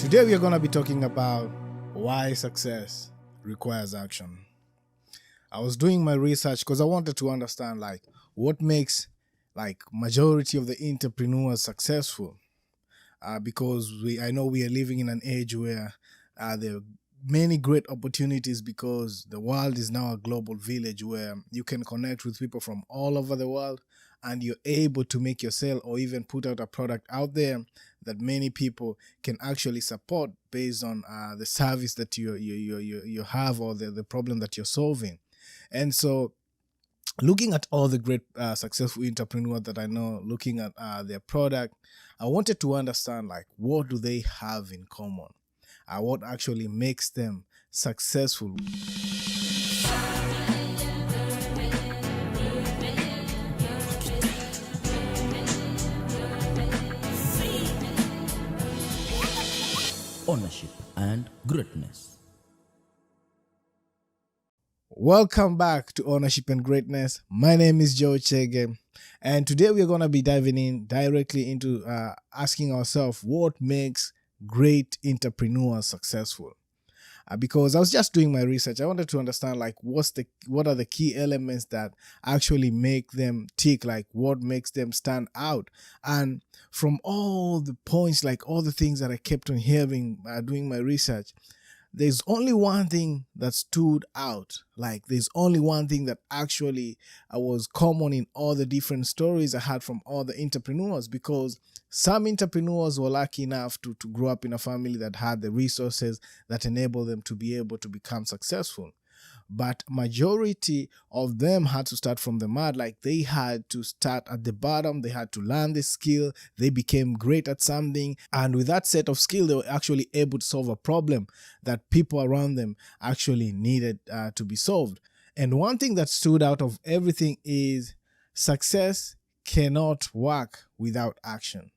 Today we are going to be talking about why success requires action. I was doing my research because I wanted to understand what makes majority of the entrepreneurs successful. Because I know we are living in an age where there are many great opportunities because the world is now a global village where you can connect with people from all over the world and you're able to make your sale or even put out a product out there that many people can actually support based on the service that you have or the problem that you're solving. And so looking at all the great successful entrepreneurs that I know, looking at their product, I wanted to understand what do they have in common? What actually makes them successful? Ownership and greatness. Welcome back to Ownership and Greatness. My name is Joe Chege, and today we're going to be diving in directly into asking ourselves what makes great entrepreneurs successful. Because I was just doing my research, I wanted to understand what are the key elements that actually make them tick, what makes them stand out. And from all the points, all the things that I kept on hearing doing my research, there's only one thing that stood out. There's only one thing that actually was common in all the different stories I had from all the entrepreneurs, because some entrepreneurs were lucky enough to grow up in a family that had the resources that enable them to be able to become successful. But majority of them had to start from the mud. They had to start at the bottom. They had to learn the skill. They became great at something. And with that set of skill, they were actually able to solve a problem that people around them actually needed to be solved. And one thing that stood out of everything is success cannot work without action.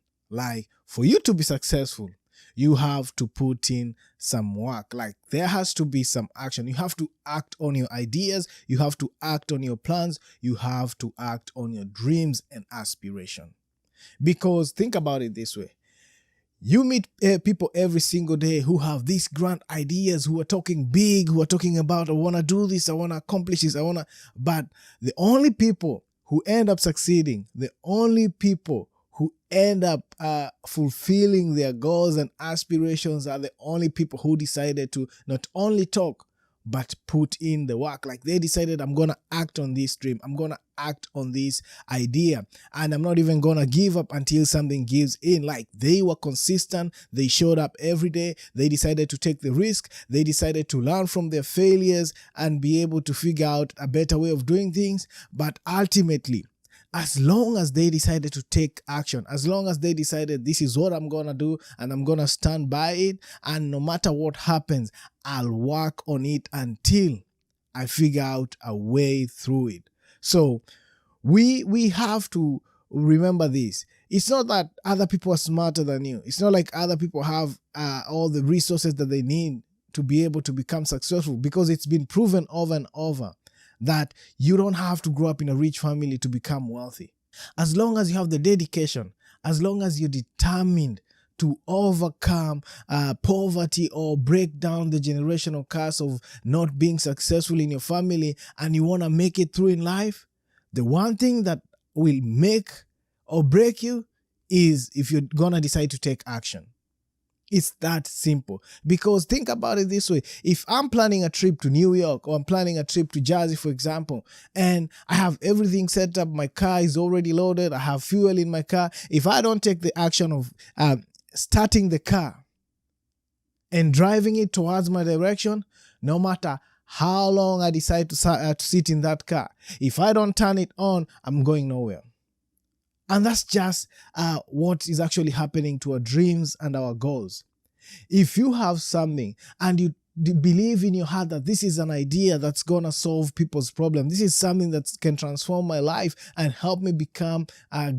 For you to be successful, you have to put in some work. There has to be some action. You have to act on your ideas. You have to act on your plans. You have to act on your dreams and aspiration. Because think about it this way. You meet people every single day who have these grand ideas, who are talking big, who are talking about, I want to do this, I want to accomplish this, but the only people who end up succeeding, the only people who end up fulfilling their goals and aspirations are the only people who decided to not only talk, but put in the work. They decided, I'm going to act on this dream. I'm going to act on this idea. And I'm not even going to give up until something gives in. They were consistent. They showed up every day. They decided to take the risk. They decided to learn from their failures and be able to figure out a better way of doing things. But ultimately, as long as they decided to take action, as long as they decided this is what I'm going to do and I'm going to stand by it, and no matter what happens, I'll work on it until I figure out a way through it. So we have to remember this. It's not that other people are smarter than you. It's not like other people have all the resources that they need to be able to become successful, because it's been proven over and over that you don't have to grow up in a rich family to become wealthy. As long as you have the dedication, as long as you're determined to overcome poverty or break down the generational curse of not being successful in your family, and you want to make it through in life, the one thing that will make or break you is if you're going to decide to take action. It's that simple. Because think about it this way. If I'm planning a trip to New York, or I'm planning a trip to Jersey, for example, and I have everything set up, my car is already loaded, I have fuel in my car. If I don't take the action of starting the car and driving it towards my direction, no matter how long I decide to sit in that car, if I don't turn it on, I'm going nowhere. And that's just what is actually happening to our dreams and our goals. If you have something and you believe in your heart that this is an idea that's going to solve people's problems, this is something that can transform my life and help me become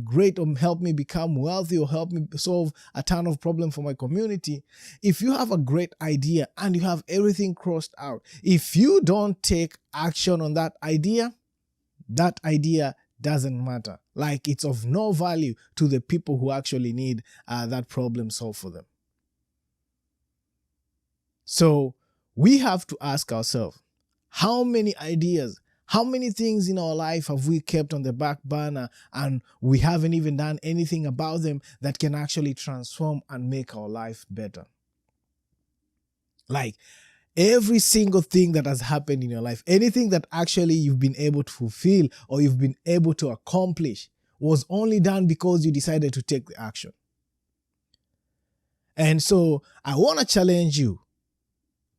great, or help me become wealthy, or help me solve a ton of problems for my community. If you have a great idea and you have everything crossed out, if you don't take action on that idea doesn't matter. It's of no value to the people who actually need that problem solved for them. So we have to ask ourselves, how many ideas, how many things in our life have we kept on the back burner and we haven't even done anything about them that can actually transform and make our life better? Like every single thing that has happened in your life, anything that actually you've been able to fulfill or you've been able to accomplish was only done because you decided to take the action. And so I want to challenge you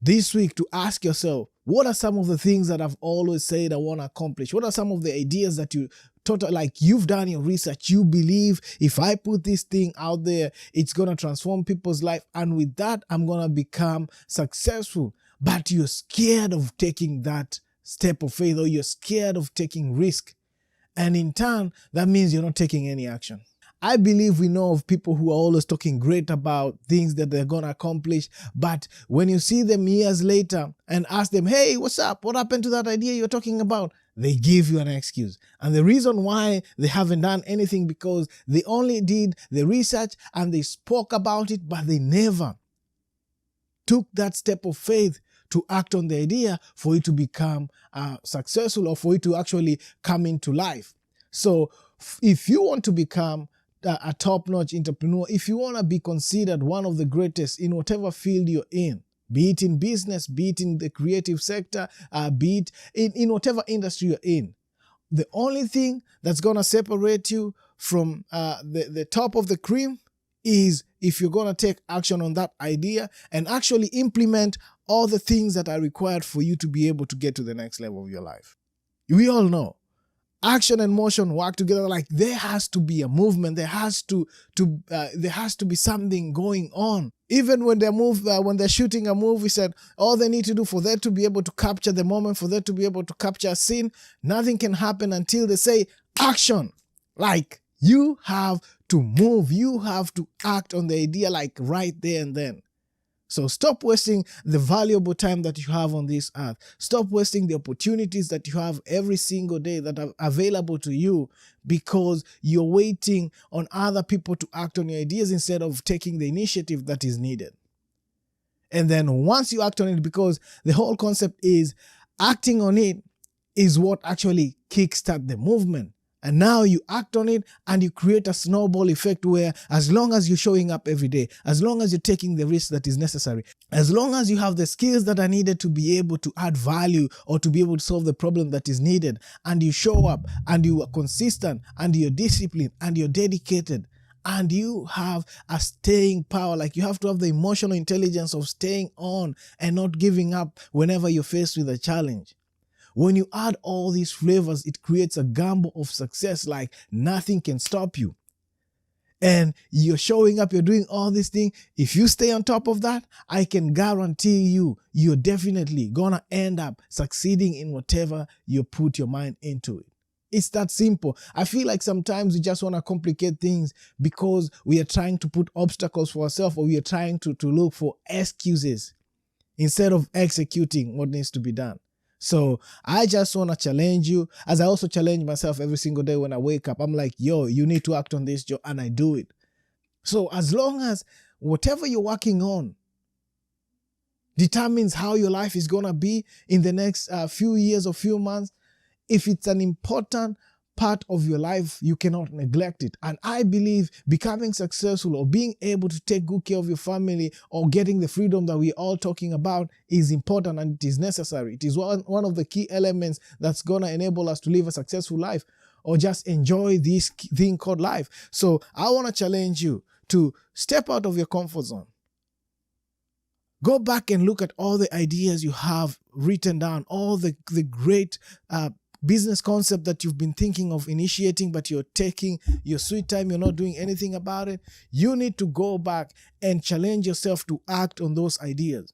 this week to ask yourself, what are some of the things that I've always said I want to accomplish? What are some of the ideas that you've done your research, you believe if I put this thing out there, it's going to transform people's life, and with that, I'm going to become successful. But you're scared of taking that step of faith, or you're scared of taking risk. And in turn, that means you're not taking any action. I believe we know of people who are always talking great about things that they're going to accomplish. But when you see them years later and ask them, hey, what's up? What happened to that idea you're talking about? They give you an excuse. And the reason why they haven't done anything because they only did the research and they spoke about it, but they never took that step of faith to act on the idea for it to become successful or for it to actually come into life. So if you want to become a top-notch entrepreneur, if you want to be considered one of the greatest in whatever field you're in, be it in business, be it in the creative sector, be it in whatever industry you're in, the only thing that's going to separate you from the top of the cream is if you're going to take action on that idea and actually implement all the things that are required for you to be able to get to the next level of your life. We all know action and motion work together. Like there has to be a movement. There has to be something going on. Even when when they're shooting a movie, said all they need to do for them to be able to capture the moment, for them to be able to capture a scene, nothing can happen until they say action. Like you have to move, you have to act on the idea like right there and then. So stop wasting the valuable time that you have on this earth. Stop wasting the opportunities that you have every single day that are available to you because you're waiting on other people to act on your ideas instead of taking the initiative that is needed. And then once you act on it, because the whole concept is acting on it is what actually kickstart the movement. And now you act on it and you create a snowball effect where as long as you're showing up every day, as long as you're taking the risk that is necessary, as long as you have the skills that are needed to be able to add value or to be able to solve the problem that is needed, and you show up and you are consistent and you're disciplined and you're dedicated, and you have a staying power, like you have to have the emotional intelligence of staying on and not giving up whenever you're faced with a challenge. When you add all these flavors, it creates a gamble of success, like nothing can stop you. And you're showing up, you're doing all these things. If you stay on top of that, I can guarantee you're definitely gonna end up succeeding in whatever you put your mind into it. It's that simple. I feel like sometimes we just want to complicate things because we are trying to put obstacles for ourselves, or we are trying to look for excuses instead of executing what needs to be done. So I just want to challenge you, as I also challenge myself every single day when I wake up. I'm like, yo, you need to act on this, Joe, and I do it. So as long as whatever you're working on determines how your life is going to be in the next few years or few months, if it's an important part of your life, you cannot neglect it. And I believe becoming successful or being able to take good care of your family or getting the freedom that we're all talking about is important and it is necessary. It is one of the key elements that's going to enable us to live a successful life or just enjoy this thing called life. So I want to challenge you to step out of your comfort zone. Go back and look at all the ideas you have written down, all the great business concept that you've been thinking of initiating, but you're taking your sweet time, you're not doing anything about it. You need to go back and challenge yourself to act on those ideas.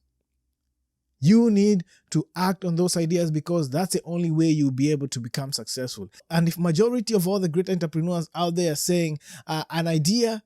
You need to act on those ideas because that's the only way you'll be able to become successful. And if majority of all the great entrepreneurs out there are saying an idea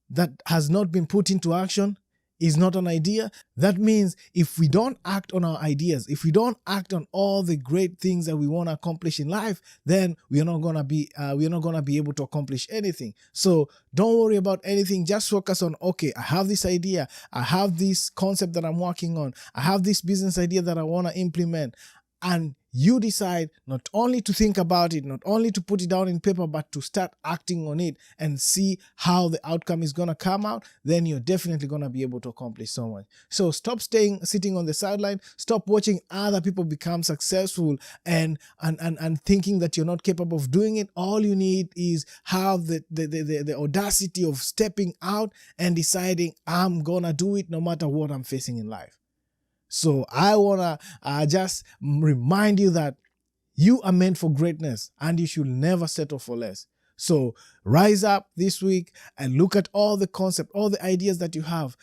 that has not been put into action is not an idea, that means if we don't act on our ideas, if we don't act on all the great things that we want to accomplish in life, then we're not gonna be able to accomplish anything. So don't worry about anything. Just focus on, okay, I have this idea, I have this concept that I'm working on, I have this business idea that I want to implement, and you decide not only to think about it, not only to put it down in paper, but to start acting on it and see how the outcome is going to come out, then you're definitely going to be able to accomplish so much. So stop sitting on the sideline. Stop watching other people become successful and thinking that you're not capable of doing it. All you need is have the audacity of stepping out and deciding, I'm going to do it no matter what I'm facing in life. So I want to just remind you that you are meant for greatness and you should never settle for less. So rise up this week and look at all the concepts, all the ideas that you have,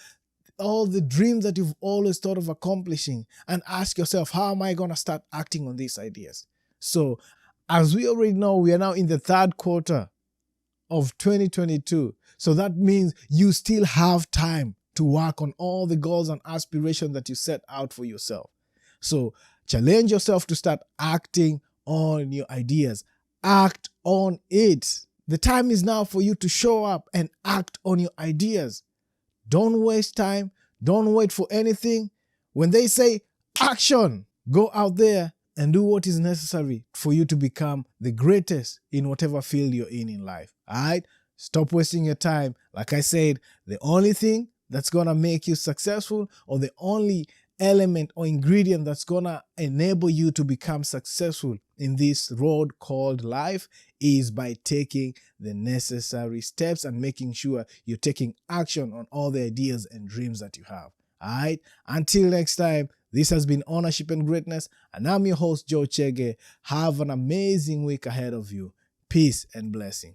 all the dreams that you've always thought of accomplishing, and ask yourself, how am I going to start acting on these ideas? So as we already know, we are now in the third quarter of 2022. So that means you still have time to work on all the goals and aspirations that you set out for yourself. So challenge yourself to start acting on your ideas. Act on it. The time is now for you to show up and act on your ideas. Don't waste time. Don't wait for anything. When they say action, go out there and do what is necessary for you to become the greatest in whatever field you're in life. All right? Stop wasting your time. Like I said, the only thing that's going to make you successful, or the only element or ingredient that's going to enable you to become successful in this road called life, is by taking the necessary steps and making sure you're taking action on all the ideas and dreams that you have. All right? Until next time, this has been Ownership and Greatness, and I'm your host, Joe Chege. Have an amazing week ahead of you. Peace and blessing.